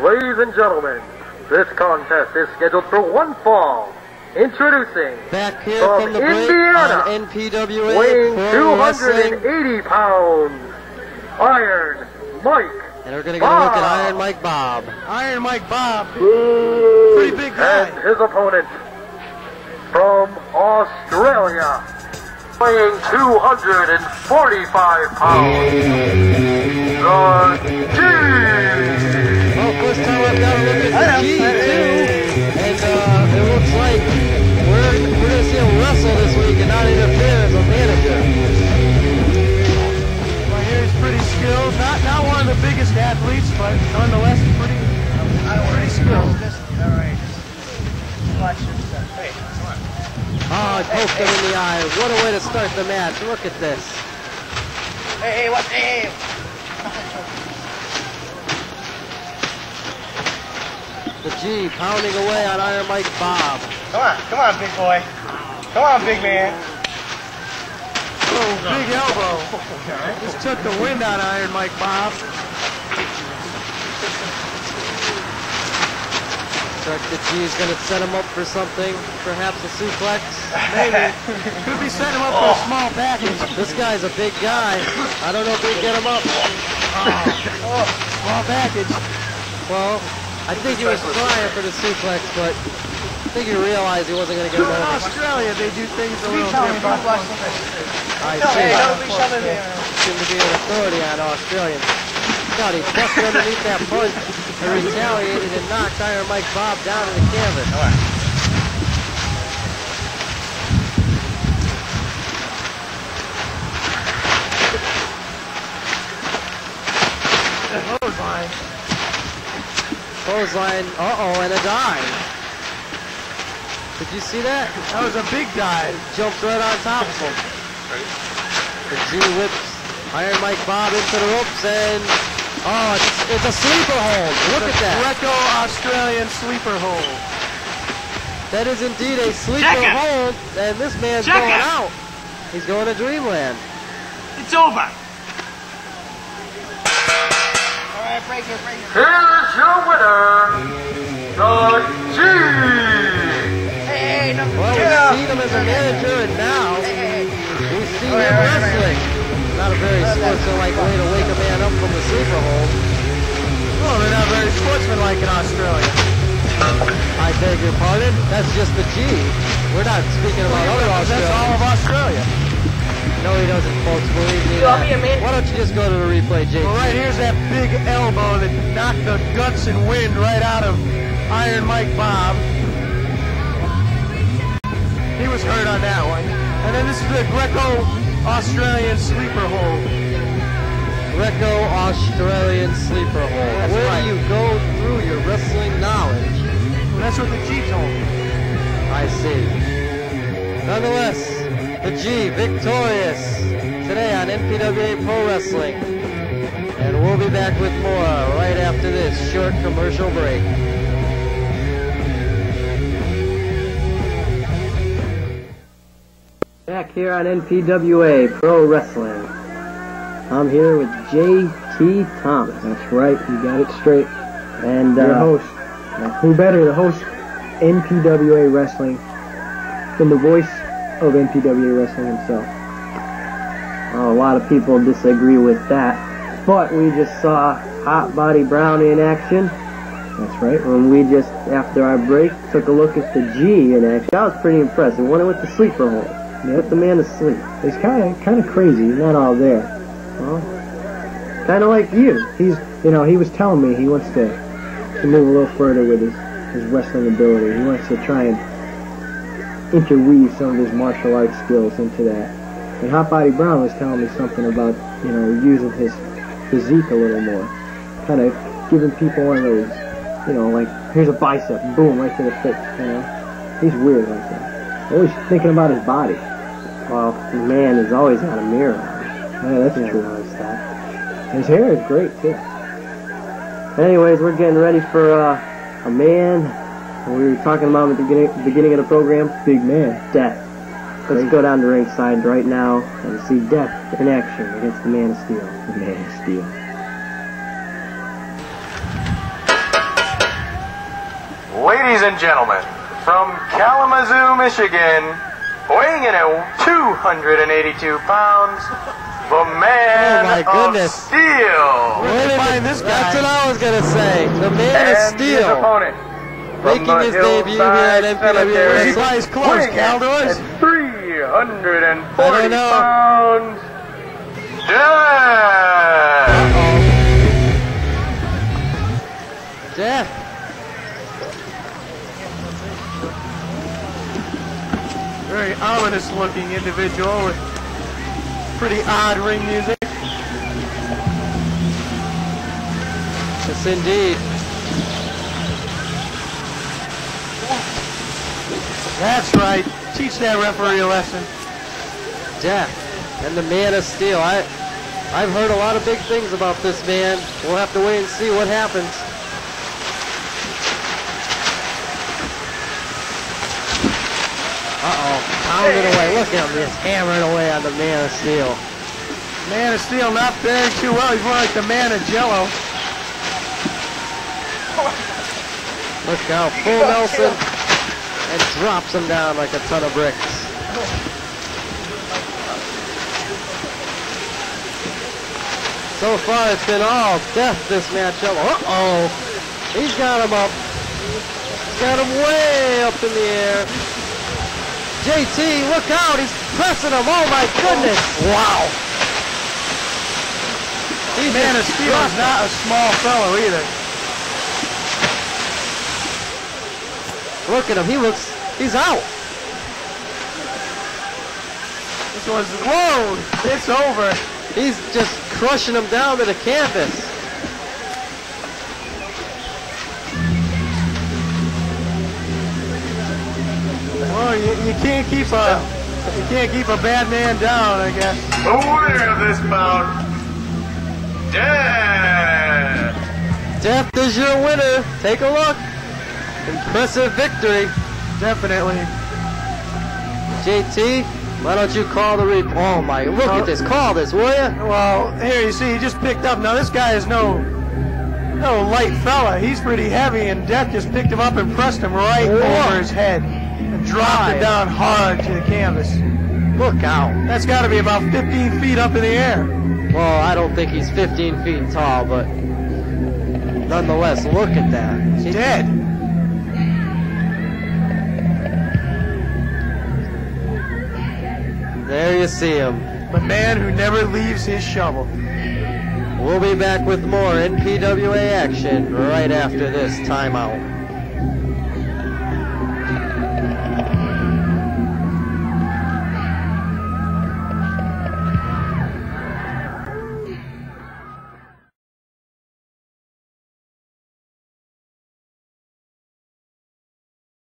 Ladies and gentlemen, this contest is scheduled for one fall. Introducing, back here from the Indiana, break on NPWA weighing Pro 280 Wrestling. pounds, Iron Mike. And we're going to get a look at Iron Mike Bob. Iron Mike Bob, pretty big guy. And his opponent from Australia, weighing 245 pounds, the G. Well, first time I've got a look at the G, too. And it looks like we're going to see him wrestle this week and not interfere as a manager. Well, here he's pretty skilled. Not one of the biggest athletes, but nonetheless pretty skilled. All right. Watch this stuff. Hey, come on. Oh, poked him in the eye. What a way to start the match. Look at this. Hey, what? Hey. The G pounding away on Iron Mike Bob. Come on, big boy. Come on, big man. Oh, big elbow. Just took the wind out of Iron Mike Bob. Looks like the G is going to set him up for something, perhaps a suplex. Maybe. Could be setting him up for a small package. This guy's a big guy. I don't know if we can get him up. Small package. Well, I think he was trying for the suplex, but I think he realized he wasn't going to get him In over. Australia, they do things a little different. I see. Hey, don't be shoving me around. Seem to be an authority on Australians. God, he busted underneath that punch and retaliated and knocked Iron Mike Bob down to the canvas. Come on. Clothesline. Clothesline, and a dive. Did you see that? That was a big dive. Jumped right on top of him. The G whips Iron Mike Bob into the ropes and, it's a sleeper hold. Look at that. Greco-Australian sleeper hold. That is indeed a sleeper hold, and this man's going out. He's going to Dreamland. It's over. All right, break it. Here's your winner, the G. Hey, no. Well, we've seen him as a manager, and now we've seen him wrestling. Not a very sportsmanlike way to wake a man up from the sleeper hold. Well, they're not very sportsmanlike in Australia. I beg your pardon? That's just the G. We're not speaking about other Australians. That's all of Australia. No, he doesn't, folks. Believe me. Why don't you just go to the replay, JT? Well, right here's that big elbow that knocked the guts and wind right out of Iron Mike Bob. He was hurt on that one. And then this is the Greco-Australian sleeper hold. Greco-Australian sleeper hold. That's Where right. do you go through your wrestling knowledge? Well, that's what the G told me. I see. Nonetheless, the G victorious today on NPWA Pro Wrestling. And we'll be back with more right after this short commercial break. Back here on NPWA Pro Wrestling. I'm here with JT Thomas. That's right, you got it straight. And Your host. Who better to host NPWA Wrestling than the voice of NPWA Wrestling himself? a lot of people disagree with that. But we just saw Hot Body Brown in action. That's right. When we just, after our break, took a look at the G in action. That was pretty impressive. Went with the sleeper hold. Put the man to sleep. He's kind of crazy. He's not all there. Well, kind of like you. He was telling me he wants to move a little further with his wrestling ability. He wants to try and interweave some of his martial arts skills into that. And Hot Body Brown was telling me something about, using his physique a little more. Kind of giving people one of those, like, here's a bicep, and boom, right to the face, He's weird like that. Always thinking about his body. Well, the man has always had a mirror on. Yeah, that's true. That. His hair is great, too. Anyways, we're getting ready for a man we were talking about at the beginning of the program. Big man. Death. Let's go down to ringside right now and see Death in action against the Man of Steel. The Man of Steel. and gentlemen, from Kalamazoo, Michigan, weighing in at 282 pounds, the man Oh my goodness. of steel. Wait a minute, this guy. that's what I was going to say. The man of And his steel. opponent, Making his debut here at NPWA He buys clothes, Cal, to us. 340 know. pounds. Death. Death. Very ominous looking individual with pretty odd ring music. Yes, indeed. That's right. Teach that referee a lesson. Death. And the man of steel. I've heard a lot of big things about this man. We'll have to wait and see what happens. Uh-oh. Pounding away. Look at him. He's hammering away on the man of steel. Man of Steel not faring too well. He's more like the man of Jello. Look out. Full Nelson. And drops him down like a ton of bricks. So far, it's been all death, this matchup. Uh-oh. He's got him up. He's got him way up in the air. JT, look out. He's pressing him. Oh, my goodness. Wow. He's Man of Steel is not a small fellow either. Look at him. He's out. This one's, whoa, it's over. He's just crushing him down to the canvas. Well, you can't keep a bad man down, I guess. The winner of this bout, Death. Death is your winner. Take a look. Impressive victory. Definitely. JT, why don't you call the oh my, look at this. Call this, will ya? Well, here you see, he just picked up. Now this guy is no light fella. He's pretty heavy, and Death just picked him up and pressed him right over his head and dropped it down hard to the canvas. Look out. That's got to be about 15 feet up in the air. Well, I don't think he's 15 feet tall, but nonetheless, look at that. He's dead. There you see him. The man who never leaves his shovel. We'll be back with more NPWA action right after this timeout.